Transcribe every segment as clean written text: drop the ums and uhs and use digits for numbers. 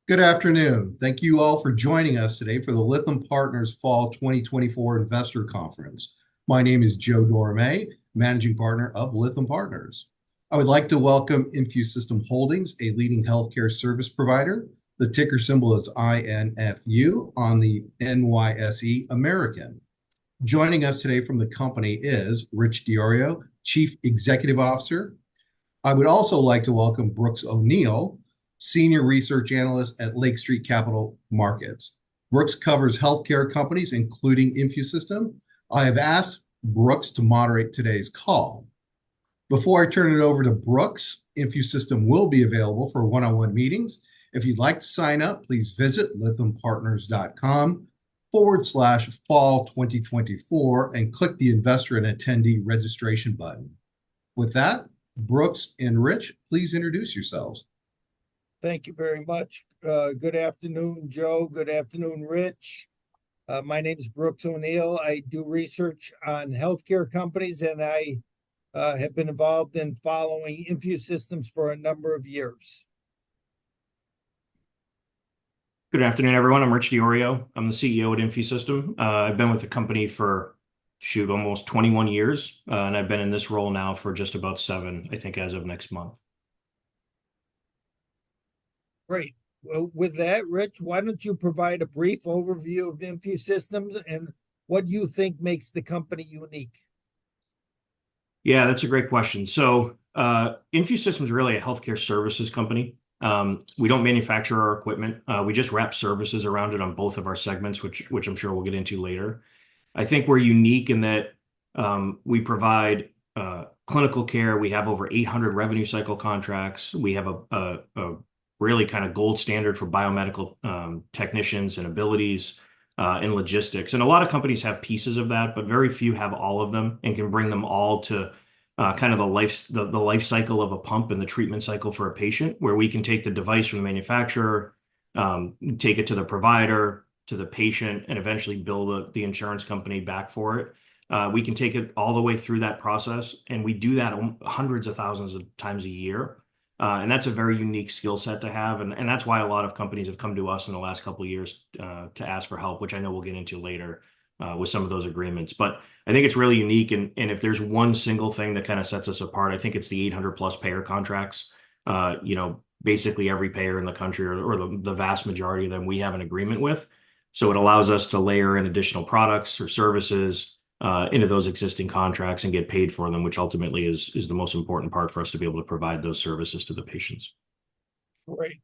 Good afternoon. Thank you all for joining us today for the Lytham Partners Fall 2024 Investor Conference. My name is Joe Dorame, Managing Partner of Lytham Partners. I would like to welcome InfuSystem Holdings, a leading healthcare service provider. The ticker symbol is INFU on the NYSE American. Joining us today from the company is Rich DiIorio, Chief Executive Officer. I would also like to welcome Brooks O'Neill, Senior Research Analyst at Lake Street Capital Markets. Brooks covers healthcare companies, including InfuSystem. I have asked Brooks to moderate today's call. Before I turn it over to Brooks, InfuSystem will be available for one-on-one meetings. If you'd like to sign up, please visit lythampartners.com/fall 2024 and click the Investor and Attendee Registration button. With that, Brooks and Rich, please introduce yourselves. Thank you very much. Good afternoon, Joe. Good afternoon, Rich. My name is Brooks O'Neill. I do research on healthcare companies, and I have been involved in following InfuSystems for a number of years. Good afternoon, everyone. I'm Rich DiIorio. I'm the CEO at InfuSystem. I've been with the company for, almost 21 years, and I've been in this role now for just about 7, I think, as of next month. Great. Well, with that, Rich, why don't you provide a brief overview of InfuSystems and what you think makes the company unique? Yeah, that's a great question. So InfuSystem is really a healthcare services company. We don't manufacture our equipment. We just wrap services around it on both of our segments, which I'm sure we'll get into later. I think we're unique in that we provide clinical care. We have over 800 revenue cycle contracts. We have a really kind of gold standard for biomedical technicians and abilities and logistics. And a lot of companies have pieces of that, but very few have all of them and can bring them all to kind of the life cycle of a pump and the treatment cycle for a patient, where we can take the device from the manufacturer, take it to the provider, to the patient, and eventually bill the insurance company back for it. We can take it all the way through that process, and we do that hundreds of thousands of times a year. And that's a very unique skill set to have. And that's why a lot of companies have come to us in the last couple of years to ask for help, which I know we'll get into later with some of those agreements. But I think it's really unique. And if there's one single thing that kind of sets us apart, I think it's the 800 plus payer contracts. Basically every payer in the country, or the vast majority of them, we have an agreement with. So it allows us to layer in additional products or services into those existing contracts and get paid for them, which ultimately is the most important part for us to be able to provide those services to the patients. Great.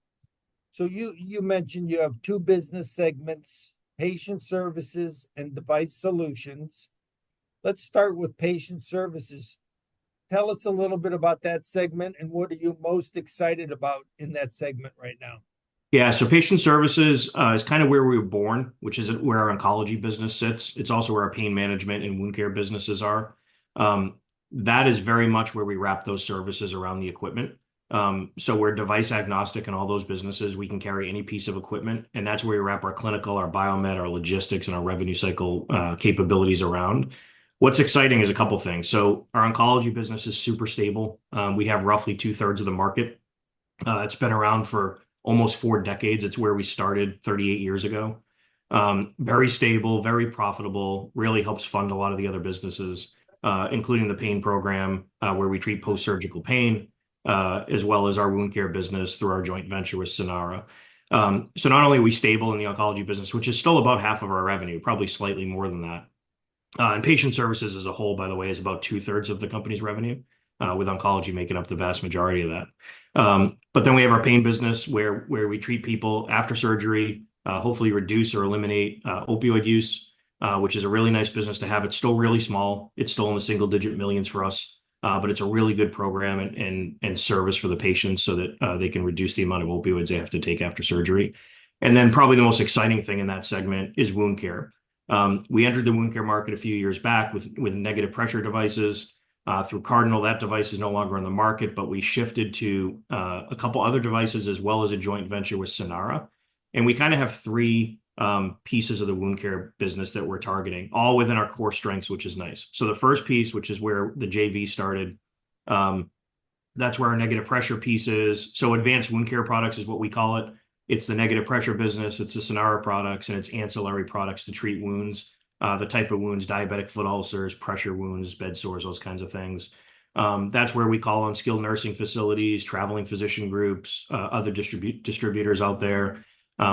So you mentioned you have 2 business segments, patient services and device solutions. Let's start with patient services. Tell us a little bit about that segment and what are you most excited about in that segment right now? Yeah, so patient services is kind of where we were born, which is where our oncology business sits. It's also where our pain management and wound care businesses are. That is very much where we wrap those services around the equipment. So we're device agnostic in all those businesses. We can carry any piece of equipment, and that's where we wrap our clinical, our biomed, our logistics, and our revenue cycle capabilities around. What's exciting is a couple things. So our oncology business is super stable. We have roughly 2/3 of the market. It's been around for almost 4 decades. It's where we started 38 years ago. Very stable, very profitable, really helps fund a lot of the other businesses, including the pain program, where we treat post-surgical pain, as well as our wound care business through our joint venture with Sanara. So not only are we stable in the oncology business, which is still about half of our revenue, probably slightly more than that. And patient services as a whole, by the way, is about 2/3 of the company's revenue, with oncology making up the vast majority of that. But then we have our pain business where we treat people after surgery, hopefully reduce or eliminate opioid use, which is a really nice business to have. It's still really small. It's still in the single-digit millions for us, but it's a really good program and service for the patients so that they can reduce the amount of opioids they have to take after surgery. And then probably the most exciting thing in that segment is wound care. We entered the wound care market a few years back with negative pressure devices. Through Cardinal, that device is no longer on the market, but we shifted to a couple other devices as well as a joint venture with Sanara. And we kind of have 3 pieces of the wound care business that we're targeting, all within our core strengths, which is nice. So the first piece, which is where the JV started, that's where our negative pressure piece is. So advanced wound care products is what we call it. It's the negative pressure business, it's the Sonara products, and it's ancillary products to treat wounds, the type of wounds, diabetic foot ulcers, pressure wounds, bed sores, those kinds of things. That's where we call on skilled nursing facilities, traveling physician groups, other distributors out there.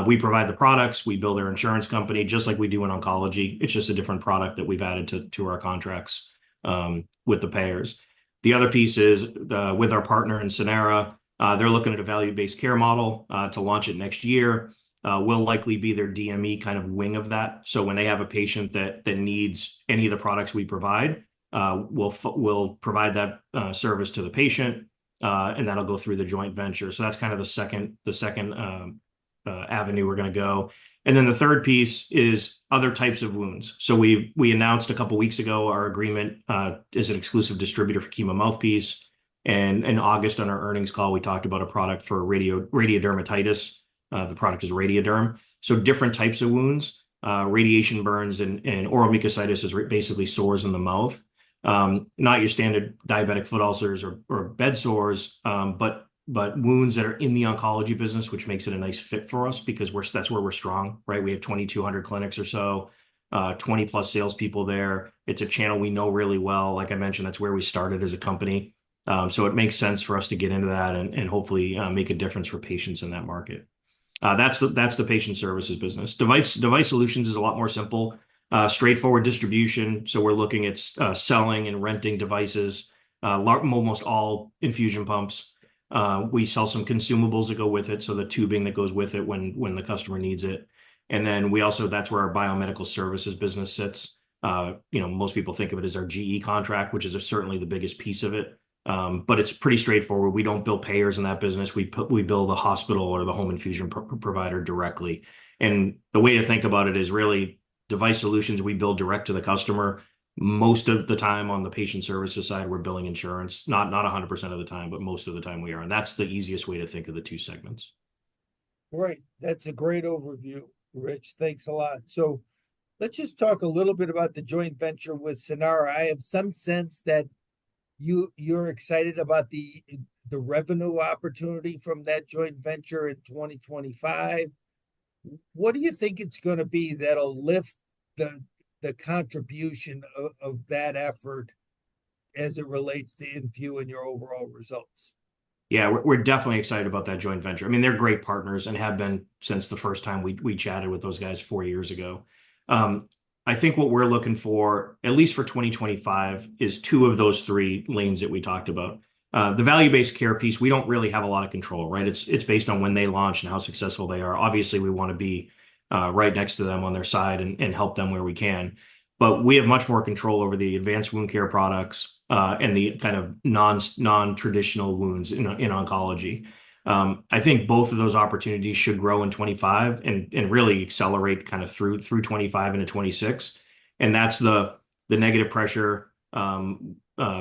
We provide the products, we bill their insurance company, just like we do in oncology. It's just a different product that we've added to our contracts with the payers. The other piece is with our partner in Sonara, they're looking at a value-based care model to launch it next year. We'll likely be their DME kind of wing of that. So when they have a patient that needs any of the products we provide, we'll provide that service to the patient, and that'll go through the joint venture. So that's kind of the second avenue we're going to go. And then the third piece is other types of wounds. So we announced a couple weeks ago our agreement as an exclusive distributor for chemo mouthpiece. And in August on our earnings call, we talked about a product for radiodermatitis. The product is Radiaderm. So different types of wounds, radiation burns and oral mucositis is basically sores in the mouth. Not your standard diabetic foot ulcers or bed sores, but wounds that are in the oncology business, which makes it a nice fit for us because that's where we're strong, right? We have 2,200 clinics or so, 20 plus salespeople there. It's a channel we know really well. Like I mentioned, that's where we started as a company. So it makes sense for us to get into that and hopefully make a difference for patients in that market. That's the patient services business. Device solutions is a lot more simple, straightforward distribution. So we're looking at selling and renting devices, almost all infusion pumps. We sell some consumables that go with it, so the tubing that goes with it when the customer needs it. And then that's where our biomedical services business sits. Most people think of it as our GE contract, which is certainly the biggest piece of it. But it's pretty straightforward. We don't bill payers in that business. We bill the hospital or the home infusion provider directly. And the way to think about it is really device solutions we bill direct to the customer. Most of the time on the patient services side, we're billing insurance. Not 100% of the time, but most of the time we are. And that's the easiest way to think of the two segments. Right. That's a great overview, Rich. Thanks a lot. So let's just talk a little bit about the joint venture with Sonara. I have some sense that you're excited about the revenue opportunity from that joint venture in 2025. What do you think it's going to be that'll lift the contribution of that effort as it relates to Infu and your overall results? Yeah, we're definitely excited about that joint venture. I mean, they're great partners and have been since the first time we chatted with those guys 4 years ago. I think what we're looking for, at least for 2025, is two of those three lanes that we talked about. The value-based care piece, we don't really have a lot of control, right? It's based on when they launch and how successful they are. Obviously, we want to be right next to them on their side and help them where we can. But we have much more control over the advanced wound care products and the kind of non-traditional wounds in oncology. I think both of those opportunities should grow in 25 and really accelerate kind of through 25 into 26. And that's the negative pressure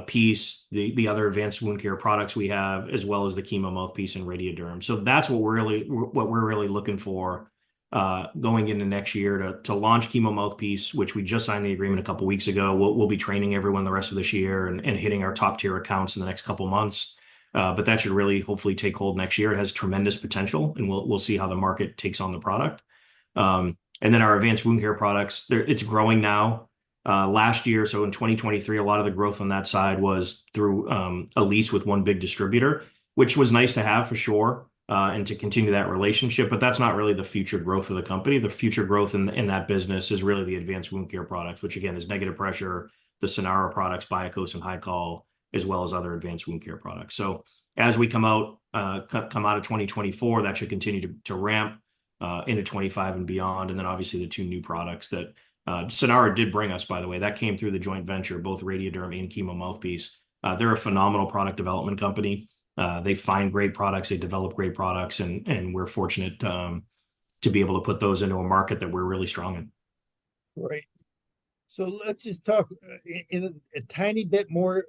piece, the other advanced wound care products we have, as well as the chemo mouthpiece and Radiaderm. So that's what we're really looking for going into next year to launch chemo mouthpiece, which we just signed the agreement a couple weeks ago. We'll be training everyone the rest of this year and hitting our top tier accounts in the next couple months. But that should really hopefully take hold next year. It has tremendous potential, and we'll see how the market takes on the product. And then our advanced wound care products, it's growing now. Last year, so in 2023, a lot of the growth on that side was through a lease with one big distributor, which was nice to have for sure, and to continue that relationship. But that's not really the future growth of the company. The future growth in that business is really the advanced wound care products, which again is negative pressure, the Sonara products, Biocos and Hycol, as well as other advanced wound care products. So as we come out of 2024, that should continue to ramp into 25 and beyond. And then obviously the two new products that Sonara did bring us, by the way, that came through the joint venture, both Radiaderm and chemo mouthpiece. They're a phenomenal product development company. They find great products, they develop great products, and we're fortunate to be able to put those into a market that we're really strong in. Right. So let's just talk in a tiny bit more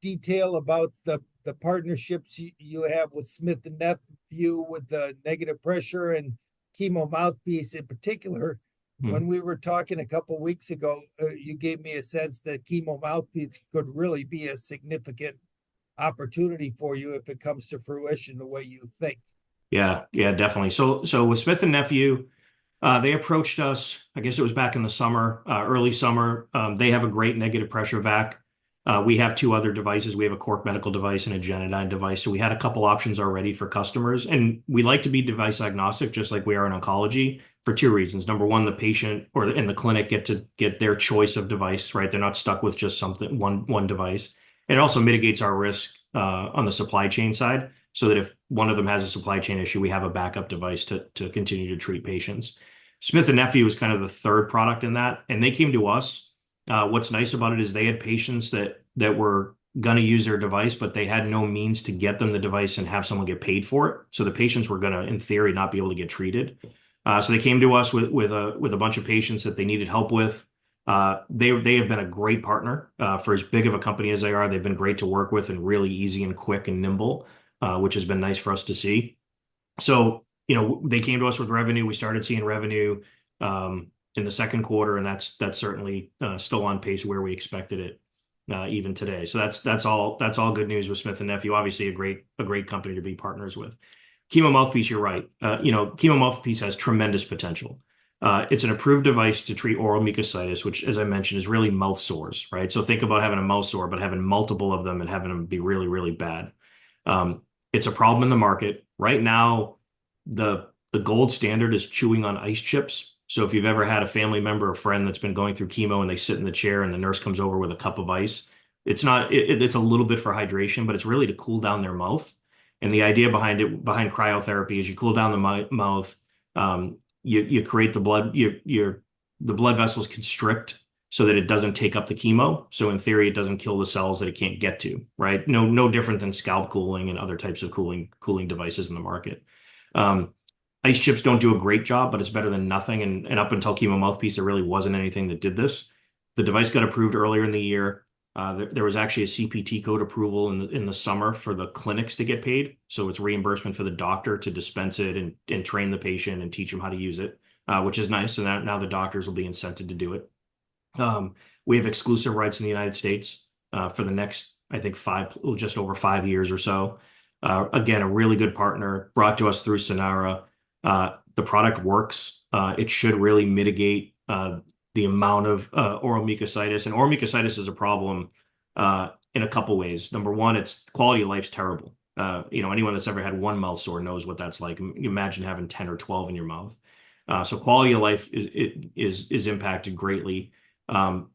detail about the partnerships you have with Smith & Nephew with the negative pressure and chemo mouthpiece in particular. When we were talking a couple of weeks ago, you gave me a sense that chemo mouthpiece could really be a significant opportunity for you if it comes to fruition the way you think. Yeah, definitely. So with Smith and Nephew, they approached us, I guess it was back in the summer, early summer. They have a great negative pressure vac. We have two other devices. We have a Cork medical device and a Genadyne device. So we had a couple options already for customers. And we like to be device agnostic, just like we are in oncology, for two reasons. Number one, the patient or in the clinic get to get their choice of device, right? They're not stuck with just something, one device. It also mitigates our risk on the supply chain side, so that if one of them has a supply chain issue, we have a backup device to continue to treat patients. Smith and Nephew was kind of the third product in that, and they came to us. What's nice about it is they had patients that were going to use their device, but they had no means to get them the device and have someone get paid for it. So the patients were going to, in theory, not be able to get treated. So they came to us with a bunch of patients that they needed help with. They have been a great partner for as big of a company as they are. They've been great to work with and really easy and quick and nimble, which has been nice for us to see. So, they came to us with revenue. We started seeing revenue in the second quarter, and that's certainly still on pace where we expected it even today. So that's all good news with Smith and Nephew. Obviously, a great company to be partners with. Chemo Mouthpiece, you're right. Chemo Mouthpiece has tremendous potential. It's an approved device to treat oral mucositis, which, as I mentioned, is really mouth sores, right? So think about having a mouth sore, but having multiple of them and having them be really, really bad. It's a problem in the market. Right now, the gold standard is chewing on ice chips. So if you've ever had a family member or friend that's been going through chemo and they sit in the chair and the nurse comes over with a cup of ice, it's a little bit for hydration, but it's really to cool down their mouth. And the idea behind cryotherapy is you cool down the mouth, you create the blood, the blood vessels constrict so that it doesn't take up the chemo. So in theory, it doesn't kill the cells that it can't get to, right? No different than scalp cooling and other types of cooling devices in the market. Ice chips don't do a great job, but it's better than nothing. And up until Chemo Mouthpiece, there really wasn't anything that did this. The device got approved earlier in the year. There was actually a CPT code approval in the summer for the clinics to get paid. So it's reimbursement for the doctor to dispense it and train the patient and teach them how to use it, which is nice. So now the doctors will be incented to do it. We have exclusive rights in the United States for the next, I think, just over 5 years or so. Again, a really good partner brought to us through Sanara. The product works. It should really mitigate the amount of oral mucositis. And oral mucositis is a problem in a couple ways. Number one, its quality of life's terrible. Anyone that's ever had one mouth sore knows what that's like. Imagine having 10 or 12 in your mouth. So quality of life is impacted greatly.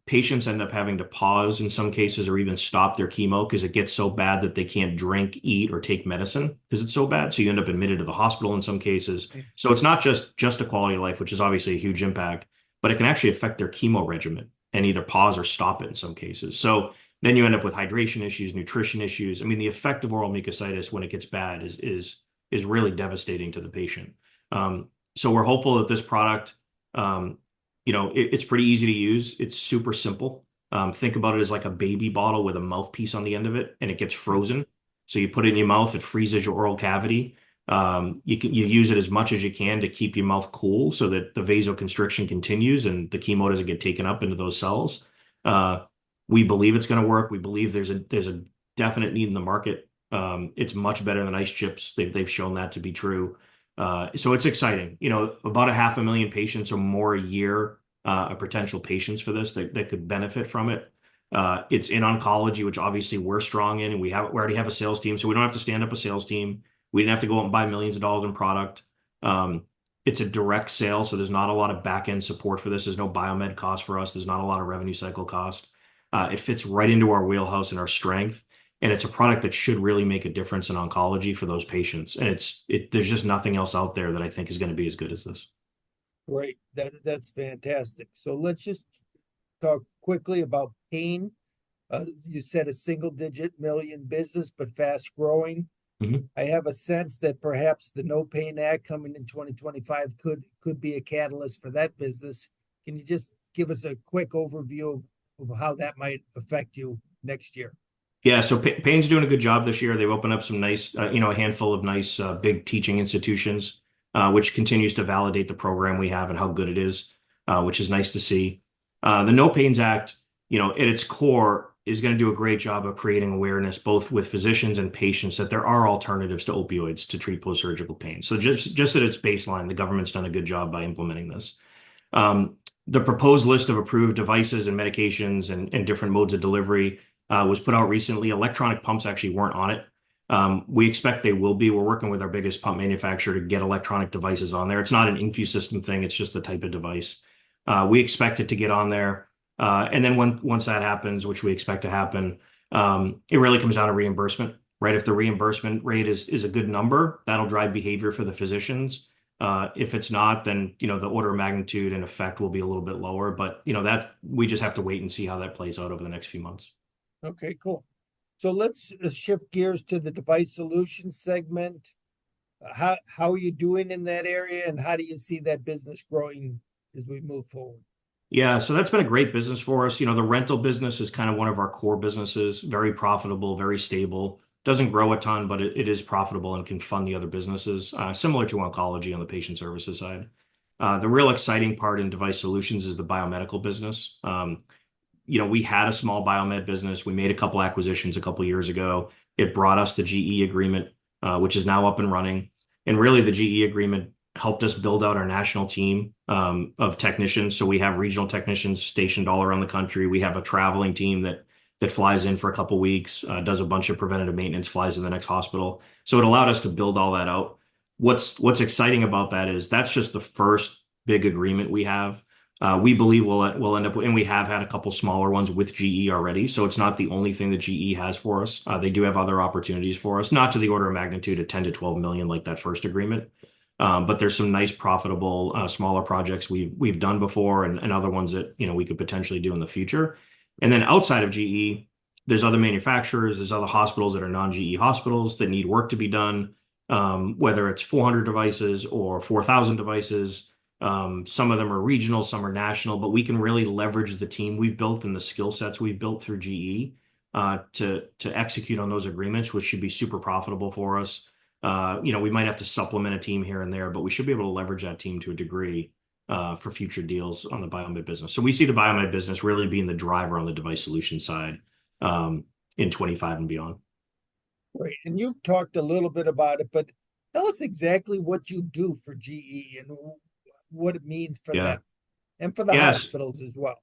Patients end up having to pause in some cases or even stop their chemo because it gets so bad that they can't drink, eat, or take medicine because it's so bad. So you end up admitted to the hospital in some cases. So it's not just a quality of life, which is obviously a huge impact, but it can actually affect their chemo regimen and either pause or stop it in some cases. So then you end up with hydration issues, nutrition issues. I mean, the effect of oral mucositis when it gets bad is really devastating to the patient. So we're hopeful that this product, it's pretty easy to use. It's super simple. Think about it as like a baby bottle with a mouthpiece on the end of it, and it gets frozen. So you put it in your mouth, it freezes your oral cavity. You use it as much as you can to keep your mouth cool so that the vasoconstriction continues and the chemo doesn't get taken up into those cells. We believe it's going to work. We believe there's a definite need in the market. It's much better than ice chips. They've shown that to be true. So it's exciting. About 500,000 patients or more a year of potential patients for this that could benefit from it. It's in oncology, which obviously we're strong in, and we already have a sales team, so we don't have to stand up a sales team. We didn't have to go out and buy millions of dollars in product. It's a direct sale, so there's not a lot of back-end support for this. There's no biomed cost for us. There's not a lot of revenue cycle cost. It fits right into our wheelhouse and our strength. And it's a product that should really make a difference in oncology for those patients. And there's just nothing else out there that I think is going to be as good as this. Right. That's fantastic. So let's just talk quickly about pain. You said a single-digit million business, but fast growing. Mhm. I have a sense that perhaps the No Pain Act coming in 2025 could be a catalyst for that business. Can you just give us a quick overview of how that might affect you next year? Yeah, so Payne's doing a good job this year. They've opened up some nice, a handful of nice big teaching institutions, which continues to validate the program we have and how good it is, which is nice to see. The No Pains Act, at its core is going to do a great job of creating awareness both with physicians and patients that there are alternatives to opioids to treat post-surgical pain. So just at its baseline, the government's done a good job by implementing this. The proposed list of approved devices and medications and different modes of delivery was put out recently. Electronic pumps actually weren't on it. We expect they will be. We're working with our biggest pump manufacturer to get electronic devices on there. It's not an InfuSystem thing. It's just the type of device. We expect it to get on there. And then once that happens, which we expect to happen, it really comes down to reimbursement, right? If the reimbursement rate is a good number, that'll drive behavior for the physicians. If it's not, then, the order of magnitude and effect will be a little bit lower. But, that we just have to wait and see how that plays out over the next few months. Okay, cool. So let's shift gears to the device solutions segment. How are you doing in that area, and how do you see that business growing as we move forward? Yeah, so that's been a great business for us. The rental business is kind of one of our core businesses, very profitable, very stable. Doesn't grow a ton, but it is profitable and can fund the other businesses, similar to oncology on the patient services side. The real exciting part in device solutions is the biomedical business. We had a small biomed business. We made a couple acquisitions a couple years ago. It brought us the GE agreement, which is now up and running. And really, the GE agreement helped us build out our national team of technicians. So we have regional technicians stationed all around the country. We have a traveling team that flies in for a couple weeks, does a bunch of preventative maintenance, flies to the next hospital. So it allowed us to build all that out. What's exciting about that is that's just the first big agreement we have. We believe we'll end up, and we have had a couple smaller ones with GE already. So it's not the only thing that GE has for us. They do have other opportunities for us, not to the order of magnitude of 10 to 12 million like that first agreement. But there's some nice profitable smaller projects we've done before, and other ones that we could potentially do in the future. And then outside of GE, there's other manufacturers, there's other hospitals that are non-GE hospitals that need work to be done, whether it's 400 devices or 4,000 devices. Some of them are regional, some are national, but we can really leverage the team we've built and the skill sets we've built through GE to execute on those agreements, which should be super profitable for us. We might have to supplement a team here and there, but we should be able to leverage that team to a degree for future deals on the biomed business. So we see the biomed business really being the driver on the device solution side in 25 and beyond. Right. And you've talked a little bit about it, but tell us exactly what you do for GE and what it means for them and for the hospitals as well.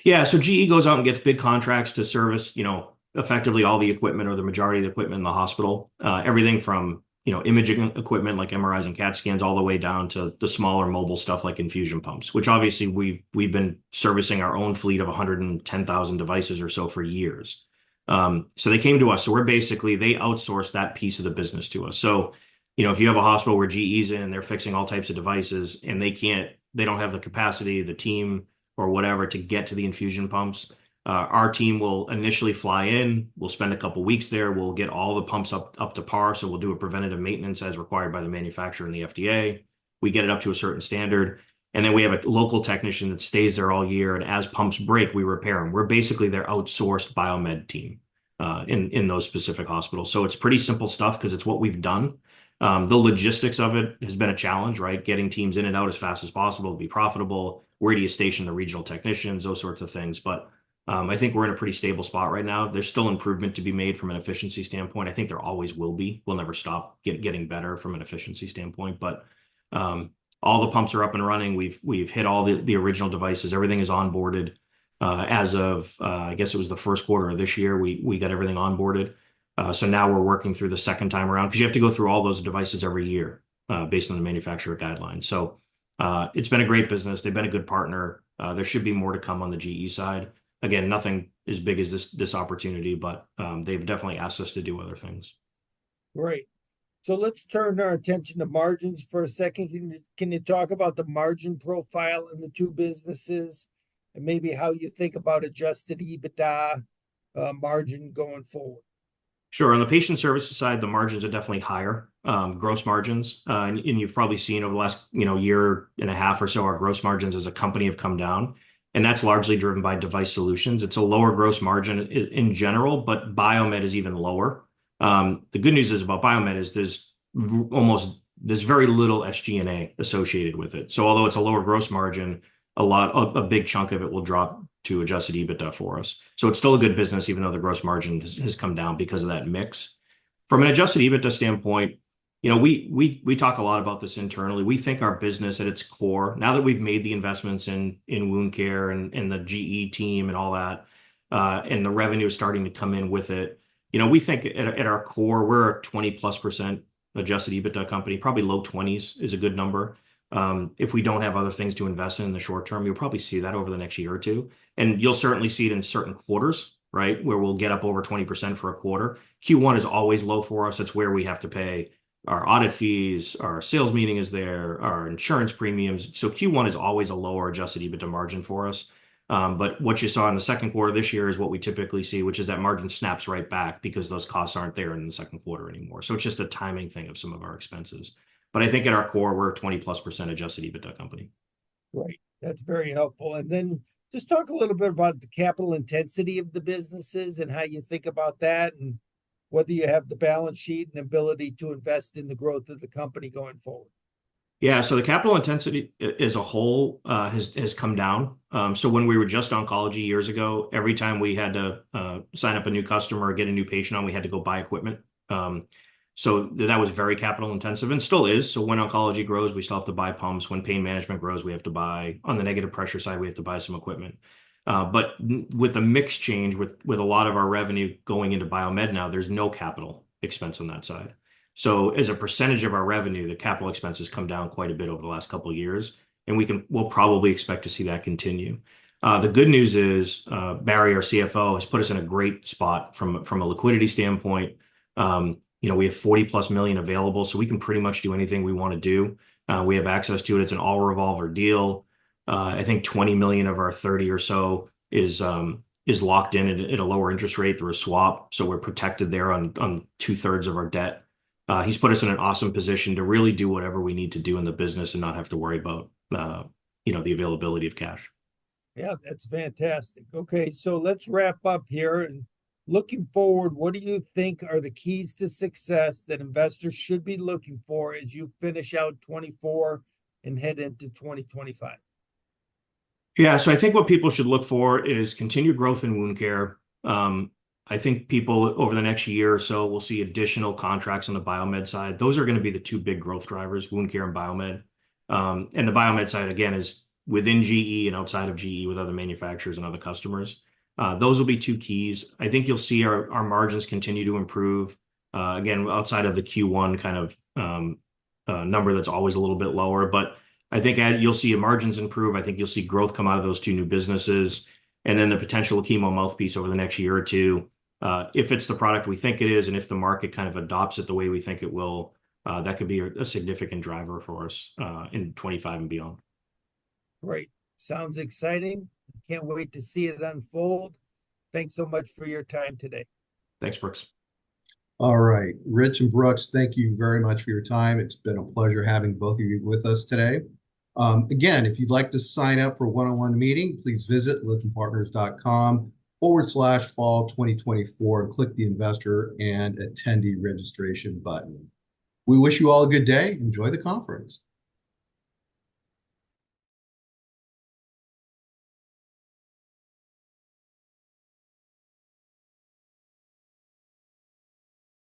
Yeah. So GE goes out and gets big contracts to service, effectively all the equipment or the majority of the equipment in the hospital. Everything from imaging equipment like MRIs and CAT scans all the way down to the smaller mobile stuff like infusion pumps, which obviously we've been servicing our own fleet of 110,000 devices or so for years. So they came to us. So they outsource that piece of the business to us. So, if you have a hospital where GE's in and they're fixing all types of devices and they don't have the capacity, the team or whatever to get to the infusion pumps, our team will initially fly in. We'll spend a couple weeks there. We'll get all the pumps up to par. So we'll do a preventative maintenance as required by the manufacturer and the FDA. We get it up to a certain standard. And then we have a local technician that stays there all year. And as pumps break, we repair them. We're basically their outsourced biomed team in those specific hospitals. So it's pretty simple stuff because it's what we've done. The logistics of it has been a challenge, right? Getting teams in and out as fast as possible to be profitable. Where do you station the regional technicians? Those sorts of things. But I think we're in a pretty stable spot right now. There's still improvement to be made from an efficiency standpoint. I think there always will be. We'll never stop getting better from an efficiency standpoint. But all the pumps are up and running. We've hit all the original devices. Everything is onboarded as of I guess it was the first quarter of this year. We got everything onboarded. So now we're working through the second time around because you have to go through all those devices every year based on the manufacturer guidelines. So it's been a great business. They've been a good partner. There should be more to come on the GE side. Again, nothing as big as this opportunity, but they've definitely asked us to do other things. Right. So let's turn our attention to margins for a second. Can you talk about the margin profile in the two businesses and maybe how you think about adjusted EBITDA margin going forward? Sure. On the patient services side, the margins are definitely higher, gross margins. And you've probably seen over the last year and a half or so, our gross margins as a company have come down. And that's largely driven by device solutions. It's a lower gross margin in general, but biomed is even lower. The good news is about biomed is there's very little SG&A associated with it. So although it's a lower gross margin, a big chunk of it will drop to adjusted EBITDA for us. So it's still a good business, even though the gross margin has come down because of that mix. From an adjusted EBITDA standpoint, we talk a lot about this internally. We think our business at its core, now that we've made the investments in wound care and the GE team and all that, and the revenue is starting to come in with it, we think at our core, we're a 20+% adjusted EBITDA company. Probably low 20s is a good number. If we don't have other things to invest in the short term, you'll probably see that over the next year or two. And you'll certainly see it in certain quarters, right, where we'll get up over 20% for a quarter. Q1 is always low for us. It's where we have to pay our audit fees, our sales meeting is there, our insurance premiums. So Q1 is always a lower adjusted EBITDA margin for us. But what you saw in the second quarter this year is what we typically see, which is that margin snaps right back because those costs aren't there in the second quarter anymore. So it's just a timing thing of some of our expenses. But I think at our core, we're a 20+% adjusted EBITDA company. Right. That's very helpful. And then just talk a little bit about the capital intensity of the businesses and how you think about that, and whether you have the balance sheet and ability to invest in the growth of the company going forward. Yeah, so the capital intensity as a whole has come down. So when we were just oncology years ago, every time we had to sign up a new customer or get a new patient on, we had to go buy equipment. So that was very capital intensive and still is. So when oncology grows, we still have to buy pumps. When pain management grows, we have to buy, on the negative pressure side, we have to buy some equipment. But with the mix change, with a lot of our revenue going into biomed now, there's no capital expense on that side. So as a percentage of our revenue, the capital expenses come down quite a bit over the last couple of years, and we'll probably expect to see that continue. The good news is Barry, our CFO, has put us in a great spot from a liquidity standpoint. We have 40+ million available, so we can pretty much do anything we want to do. We have access to it. It's an all revolver deal. I think 20 million of our 30 or so is locked in at a lower interest rate through a swap. So we're protected there on 2/3 of our debt. He's put us in an awesome position to really do whatever we need to do in the business and not have to worry about the availability of cash. Yeah, that's fantastic. Okay, so let's wrap up here. And looking forward, what do you think are the keys to success that investors should be looking for as you finish out 2024 and head into 2025? Yeah, so I think what people should look for is continued growth in wound care. I think people over the next year or so will see additional contracts on the biomed side. Those are going to be the two big growth drivers, wound care and biomed. And the biomed side, again, is within GE and outside of GE with other manufacturers and other customers. Those will be two keys. I think you'll see our margins continue to improve. Again, outside of the Q1 kind of number that's always a little bit lower. But I think you'll see margins improve. I think you'll see growth come out of those two new businesses. And then the potential chemo mouthpiece over the next year or two. If it's the product we think it is, and if the market kind of adopts it the way we think it will, that could be a significant driver for us in 2025 and beyond. Great. Sounds exciting. Can't wait to see it unfold. Thanks so much for your time today. Thanks, Brooks. All right. Rich and Brooks, thank you very much for your time. It's been a pleasure having both of you with us today. Again, if you'd like to sign up for a one-on-one meeting, please visit lythampartners.com/fall 2024 and click the investor and attendee registration button. We wish you all a good day. Enjoy the conference.